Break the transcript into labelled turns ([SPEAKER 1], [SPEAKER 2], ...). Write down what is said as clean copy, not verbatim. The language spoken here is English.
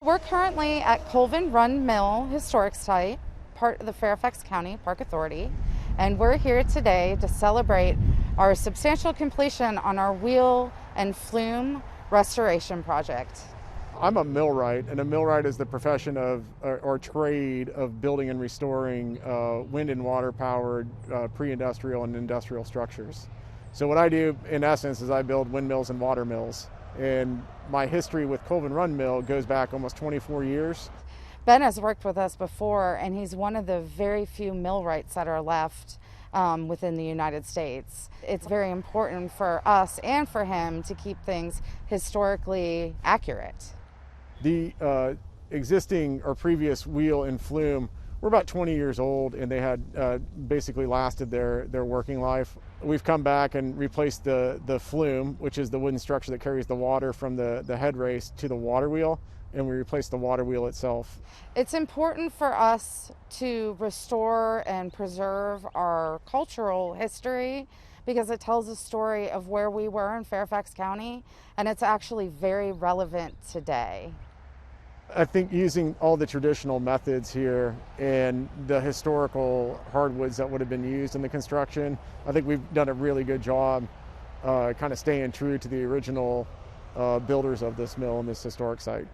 [SPEAKER 1] We're currently at Colvin Run Mill Historic Site, part of the Fairfax County Park Authority, and we're here today to celebrate our substantial completion on our wheel and flume restoration project.
[SPEAKER 2] I'm a millwright, and a millwright is the profession of or trade of building and restoring wind and water powered pre-industrial and industrial structures. So what I do in essence is I build windmills and water mills. And my history with Colvin Run Mill goes back almost 24 years.
[SPEAKER 1] Ben has worked with us before, and he's one of the very few millwrights that are left within the United States. It's very important for us and for him to keep things historically accurate.
[SPEAKER 2] The existing or previous wheel and flume were about 20 years old, and they had basically lasted their working life. We've come back and replaced the flume, which is the wooden structure that carries the water from the head race to the water wheel, and we replaced the water wheel itself.
[SPEAKER 1] It's important for us to restore and preserve our cultural history because it tells a story of where we were in Fairfax County, and it's actually very relevant today.
[SPEAKER 2] I think using all the traditional methods here and the historical hardwoods that would have been used in the construction, I think we've done a really good job kind of staying true to the original builders of this mill and this historic site.